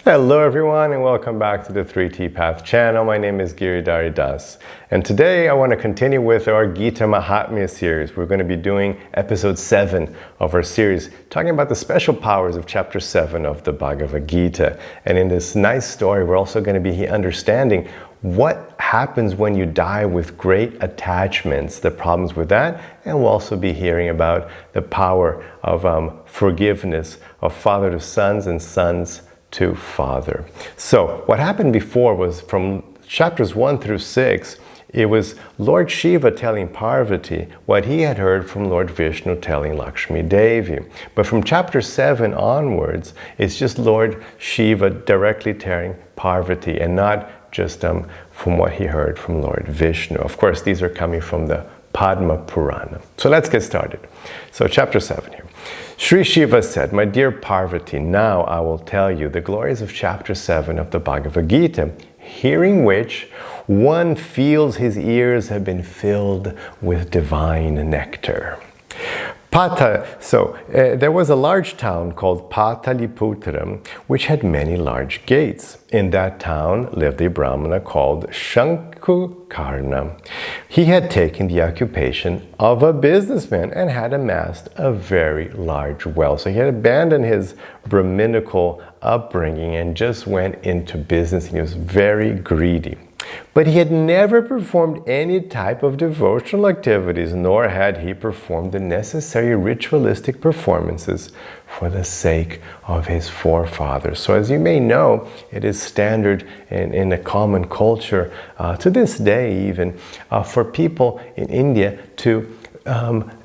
Hello everyone and welcome back to the 3T Path channel. My name is Giridhari and today I want to continue with our Gita Mahatmya series. We're going to be doing episode 7 of our series, talking about the special powers of chapter 7 of the Bhagavad-gita. And in this nice story, we're also going to be understanding what happens when you die with great attachments, the problems with that, and we'll also be hearing about the power of forgiveness of father to sons and sons to father. So what happened before was from chapters 1 through 6, it was Lord Shiva telling Parvati what he had heard from Lord Vishnu telling Lakshmi Devi. But from chapter 7 onwards, it's just Lord Shiva directly telling Parvati and not just from what he heard from Lord Vishnu. Of course, these are coming from the Padma Purana. So let's get started. So chapter 7 here. Sri Shiva said, "My dear Parvati, now I will tell you the glories of chapter 7 of the Bhagavad-gita, hearing which one feels his ears have been filled with divine nectar." There was a large town called Pataliputra, which had many large gates. In that town lived a Brahmana called Shankukarna. He had taken the occupation of a businessman and had amassed a very large wealth. So he had abandoned his Brahminical upbringing and just went into business. He was very greedy. But he had never performed any type of devotional activities, nor had he performed the necessary ritualistic performances for the sake of his forefathers. So as you may know, it is standard in a common culture, to this day even, for people in India to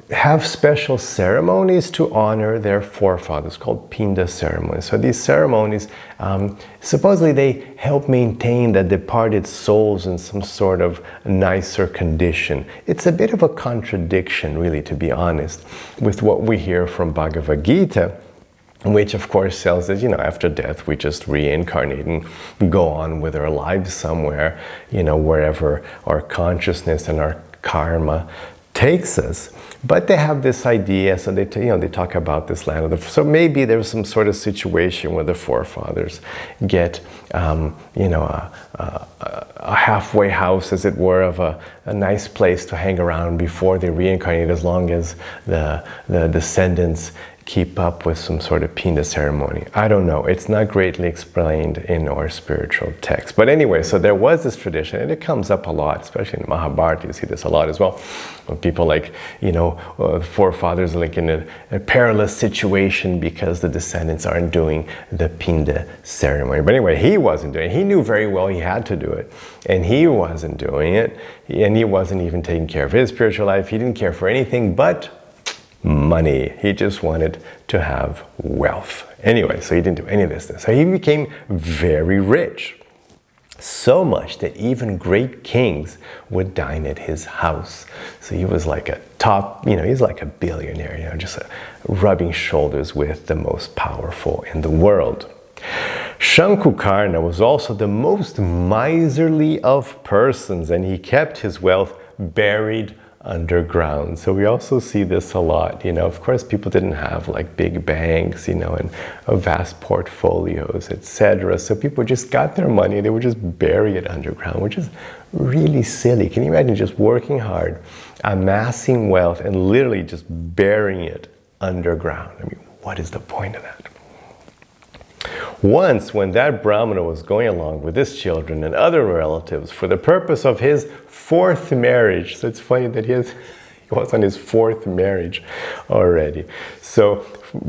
have special ceremonies to honor their forefathers called Pinda ceremonies. So these ceremonies, supposedly they help maintain the departed souls in some sort of nicer condition. It's a bit of a contradiction, really, to be honest, with what we hear from Bhagavad-gita, which of course tells us, after death we just reincarnate and go on with our lives somewhere, wherever our consciousness and our karma takes us. But they have this idea, so they talk about this land of the. So maybe there's some sort of situation where the forefathers get, a halfway house, as it were, of a nice place to hang around before they reincarnate, as long as the descendants keep up with some sort of Pinda ceremony. I don't know. It's not greatly explained in our spiritual text. But anyway, so there was this tradition, and it comes up a lot, especially in Mahabharata. You see this a lot as well. When people forefathers are in a perilous situation because the descendants aren't doing the Pinda ceremony. But anyway, he wasn't doing it. He knew very well he had to do it. And he wasn't doing it. And he wasn't even taking care of his spiritual life. He didn't care for anything but money. He just wanted to have wealth. Anyway, so he didn't do any of this. So he became very rich. So much that even great kings would dine at his house. So he was like a top, he's like a billionaire, just rubbing shoulders with the most powerful in the world. Shankukarna was also the most miserly of persons, and he kept his wealth buried underground. So we also see this a lot. Of course, people didn't have like big banks, and vast portfolios, etc. So people just got their money, they would just bury it underground, which is really silly. Can you imagine just working hard, amassing wealth, and literally just burying it underground? I mean, what is the point of that? Once, when that Brahmana was going along with his children and other relatives for the purpose of his 4th marriage, so it's funny that he was on his 4th marriage already. So,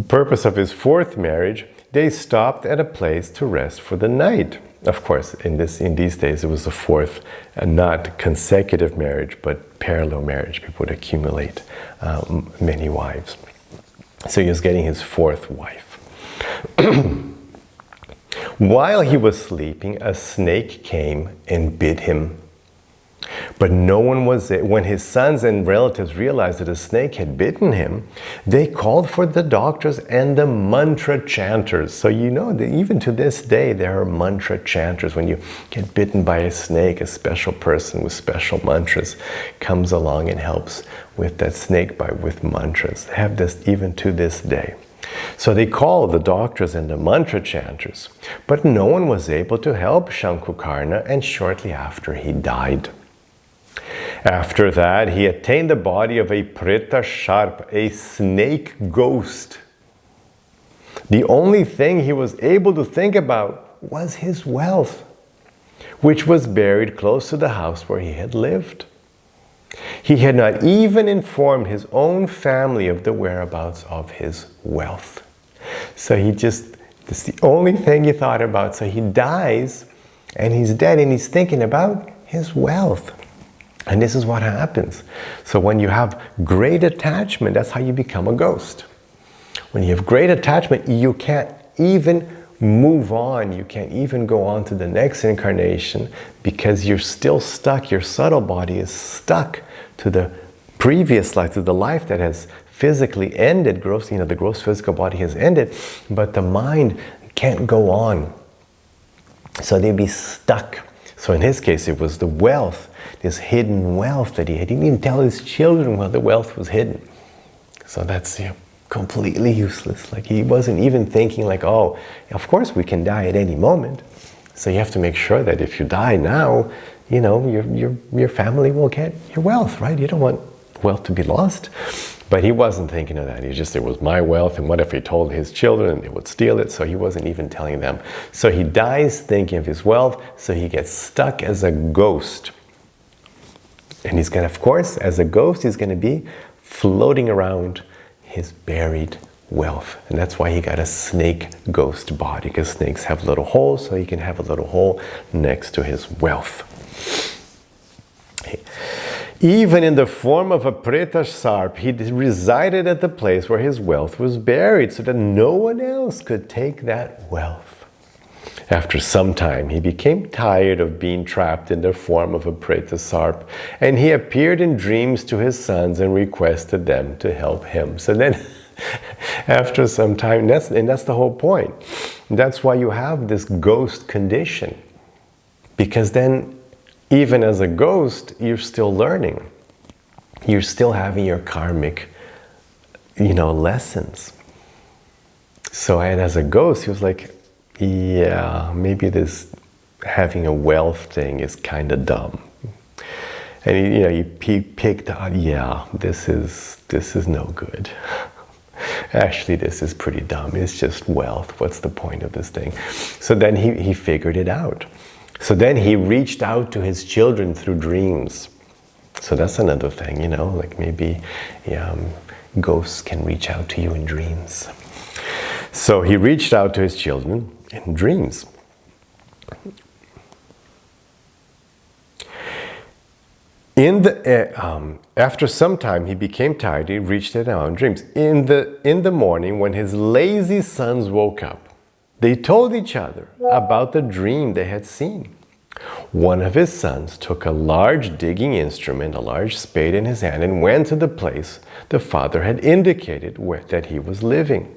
purpose of his 4th marriage, they stopped at a place to rest for the night. Of course, in these days, it was the 4th, not consecutive marriage, but parallel marriage. People would accumulate many wives. So he was getting his 4th wife. While he was sleeping, a snake came and bit him. But no one was there. When his sons and relatives realized that a snake had bitten him, they called for the doctors and the mantra chanters. So that even to this day, there are mantra chanters. When you get bitten by a snake, a special person with special mantras comes along and helps with that snake bite with mantras. They have this even to this day. So they called the doctors and the mantra chanters, but no one was able to help Shankukarna, and shortly after he died. After that, he attained the body of a preta sharp, a snake ghost. The only thing he was able to think about was his wealth, which was buried close to the house where he had lived. He had not even informed his own family of the whereabouts of his wealth. So that's the only thing he thought about. So he dies, and he's dead, and he's thinking about his wealth. And this is what happens. So when you have great attachment, that's how you become a ghost. When you have great attachment, you can't even move on. You can't even go on to the next incarnation because you're still stuck. Your subtle body is stuck to the previous life, to the life that has physically ended. The gross physical body has ended, but the mind can't go on. So they'd be stuck. So in his case, it was the wealth, this hidden wealth that he had. He didn't even tell his children where the wealth was hidden. So that's completely useless. Like, he wasn't even thinking like, oh, of course we can die at any moment. So you have to make sure that if you die now, your family will get your wealth, right? You don't want wealth to be lost. But he wasn't thinking of that. It was my wealth, and what if he told his children and they would steal it? So he wasn't even telling them. So he dies thinking of his wealth, so he gets stuck as a ghost. And he's going to, of course, as a ghost, he's going to be floating around his buried wealth. And that's why he got a snake ghost body, because snakes have little holes, so he can have a little hole next to his wealth. Even in the form of a preta sarp, he resided at the place where his wealth was buried, so that no one else could take that wealth. After some time, he became tired of being trapped in the form of a preta sarp, and he appeared in dreams to his sons and requested them to help him. So then, after some time, that's the whole point. That's why you have this ghost condition, because then, even as a ghost, you're still learning. You're still having your karmic, lessons. So, and as a ghost, he was like, yeah, maybe this having a wealth thing is kind of dumb. And he picked out, this is no good. Actually, this is pretty dumb. It's just wealth. What's the point of this thing? So then he figured it out. So then he reached out to his children through dreams. So that's another thing, like maybe ghosts can reach out to you in dreams. So he reached out to his children in dreams. After some time, he became tired. He reached it out in dreams. In the morning, when his lazy sons woke up, they told each other about the dream they had seen. One of his sons took a large digging instrument, a large spade in his hand, and went to the place the father had indicated that he was living.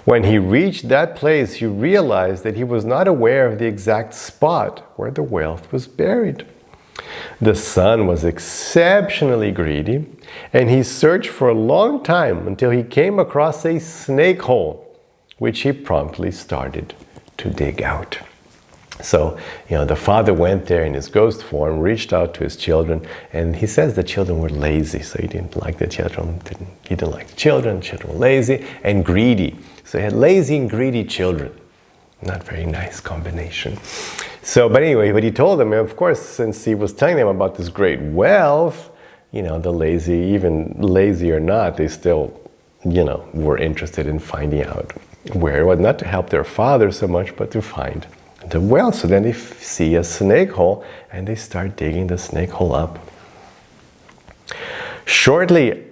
When he reached that place, he realized that he was not aware of the exact spot where the wealth was buried. The son was exceptionally greedy, and he searched for a long time until he came across a snake hole, which he promptly started to dig out. So, the father went there in his ghost form, reached out to his children, and he says the children were lazy, so he didn't like the children. He didn't like the children were lazy and greedy. So he had lazy and greedy children. Not very nice combination. So, but anyway, but he told them, of course, since he was telling them about this great wealth, the lazy, even lazy or not, they still, were interested in finding out where it was, not to help their father so much, but to find the wealth. So then they see a snake hole and they start digging the snake hole up. Shortly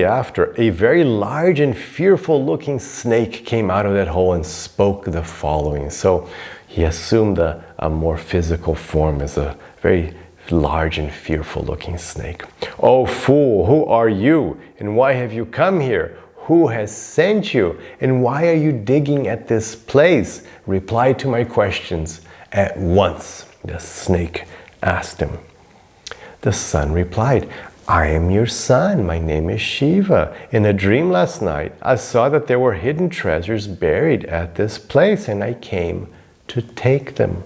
after, a very large and fearful looking snake came out of that hole and spoke the following. So he assumed a more physical form as a very large and fearful looking snake. "Oh fool, who are you? And why have you come here? Who has sent you? And why are you digging at this place? Reply to my questions at once," the snake asked him. The son replied, I am your son. My name is Shiva. In a dream last night, I saw that there were hidden treasures buried at this place, and I came to take them.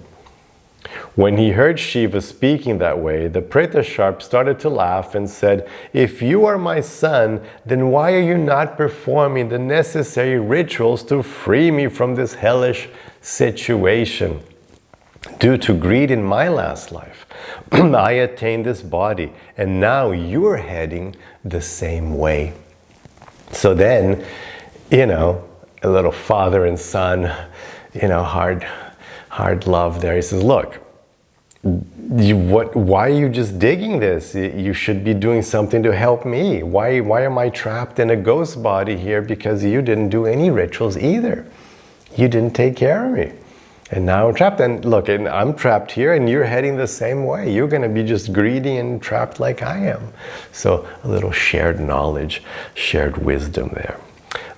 When he heard Shiva speaking that way, the Preta Sharp started to laugh and said, if you are my son, then why are you not performing the necessary rituals to free me from this hellish situation? Due to greed in my last life, I attained this body, and now you're heading the same way. So then, a little father and son, hard love there. He says, look, why are you just digging this? You should be doing something to help me. Why am I trapped in a ghost body here? Because you didn't do any rituals either. You didn't take care of me. And now I'm trapped. And look, I'm trapped here and you're heading the same way. You're going to be just greedy and trapped like I am. So a little shared knowledge, shared wisdom there.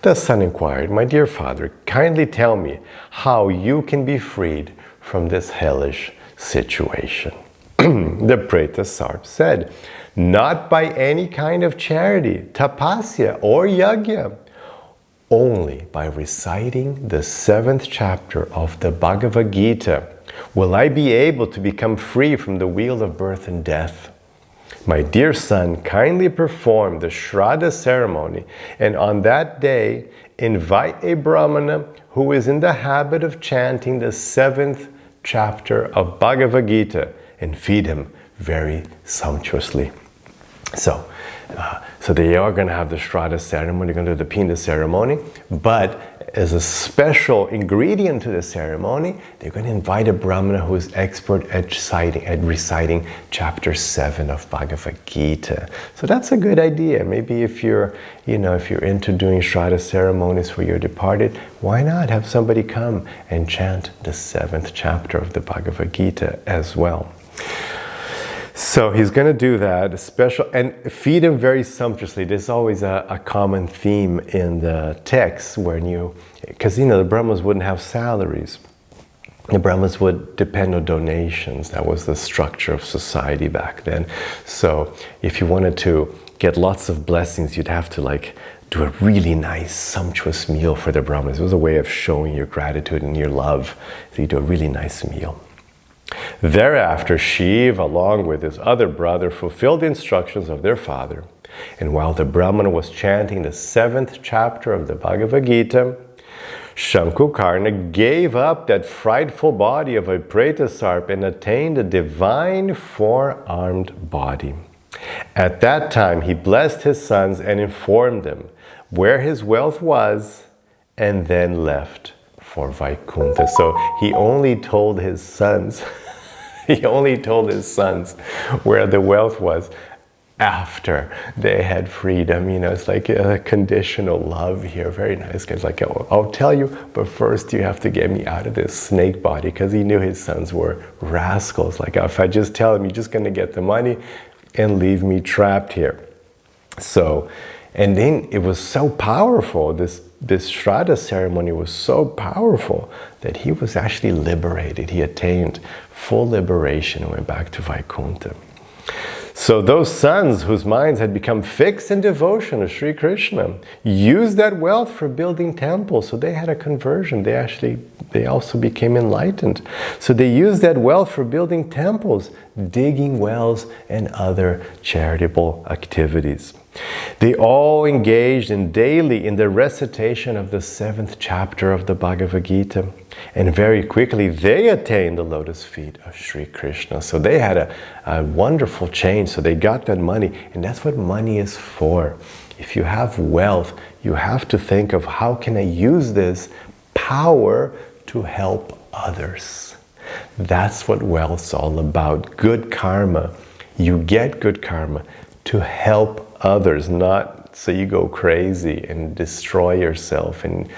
The son inquired, my dear father, kindly tell me how you can be freed from this hellish situation. The Preta Sarp said, not by any kind of charity, tapasya or yajna, only by reciting the 7th chapter of the Bhagavad-gita will I be able to become free from the wheel of birth and death. My dear son, kindly perform the Shraddha ceremony, and on that day invite a Brahmana who is in the habit of chanting the 7th chapter of Bhagavad-gita and feed him very sumptuously. So they are going to have the Shraddha ceremony, they're going to do the Pinda ceremony, but as a special ingredient to the ceremony, they're going to invite a Brahmana who is expert at reciting chapter 7 of Bhagavad-gita. So that's a good idea. Maybe if you're into doing Shraddha ceremonies for your departed, why not have somebody come and chant the 7th chapter of the Bhagavad-gita as well? So he's going to do that, special, and feed him very sumptuously. There's always a common theme in the text because the Brahmas wouldn't have salaries. The Brahmas would depend on donations. That was the structure of society back then. So if you wanted to get lots of blessings, you'd have to do a really nice, sumptuous meal for the Brahmas. It was a way of showing your gratitude and your love. So you do a really nice meal. Thereafter, Shiva, along with his other brother, fulfilled the instructions of their father. And while the Brahmana was chanting the 7th chapter of the Bhagavad-gita, Shankukarna gave up that frightful body of a Preta Sarp and attained a divine 4-armed body. At that time, he blessed his sons and informed them where his wealth was, and then left for Vaikuntha. So he only told his sons, where the wealth was after they had freedom. It's like a conditional love here. Very nice guys. I'll tell you, but first you have to get me out of this snake body, because he knew his sons were rascals. If I just tell him, you're just going to get the money and leave me trapped here. So, and then it was so powerful, this Shraddha ceremony was so powerful that he was actually liberated. He attained full liberation and went back to Vaikuntha. So those sons whose minds had become fixed in devotion to Sri Krishna used that wealth for building temples. So they had a conversion. They also became enlightened. So they used that wealth for building temples, digging wells, and other charitable activities. They all engaged daily in the recitation of the 7th chapter of the Bhagavad-gita. And very quickly, they attained the lotus feet of Sri Krishna. So they had a wonderful change. So they got that money. And that's what money is for. If you have wealth, you have to think of, how can I use this power to help others? That's what wealth's all about. Good karma. You get good karma to help others, not so you go crazy and destroy yourself and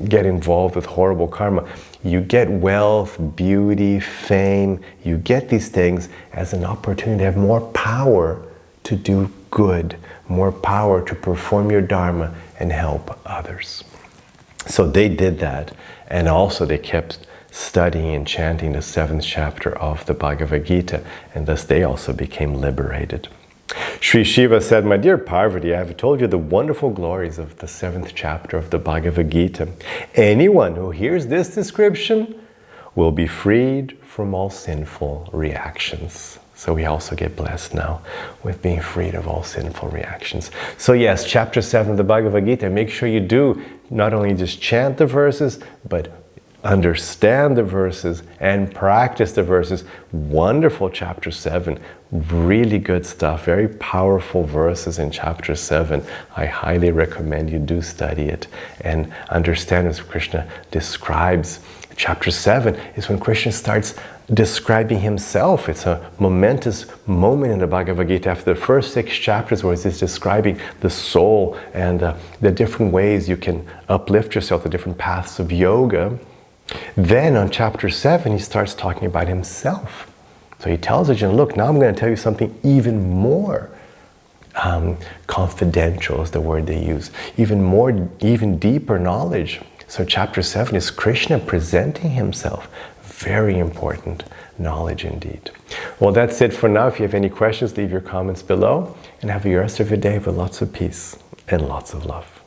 get involved with horrible karma. You get wealth, beauty, fame. You get these things as an opportunity to have more power to do good, more power to perform your dharma and help others. So they did that, and also they kept studying and chanting the 7th chapter of the Bhagavad-gita, and thus they also became liberated. Sri Shiva said, "My dear Parvati, I have told you the wonderful glories of the 7th chapter of the Bhagavad-gita. Anyone who hears this description will be freed from all sinful reactions." So we also get blessed now with being freed of all sinful reactions. So yes, chapter 7 of the Bhagavad-gita, make sure you do not only just chant the verses, but understand the verses and practice the verses. Wonderful chapter 7. Really good stuff. Very powerful verses in chapter 7. I highly recommend you do study it and understand as Krishna describes. Chapter 7 is when Krishna starts describing himself. It's a momentous moment in the Bhagavad-gita after the first 6 chapters where he's describing the soul and the different ways you can uplift yourself, the different paths of yoga. Then on chapter 7, he starts talking about himself. So he tells Arjuna, look, now I'm going to tell you something even more confidential is the word they use. Even deeper knowledge. So chapter 7 is Krishna presenting himself. Very important knowledge indeed. Well, that's it for now. If you have any questions, leave your comments below. And have the rest of your day with lots of peace and lots of love.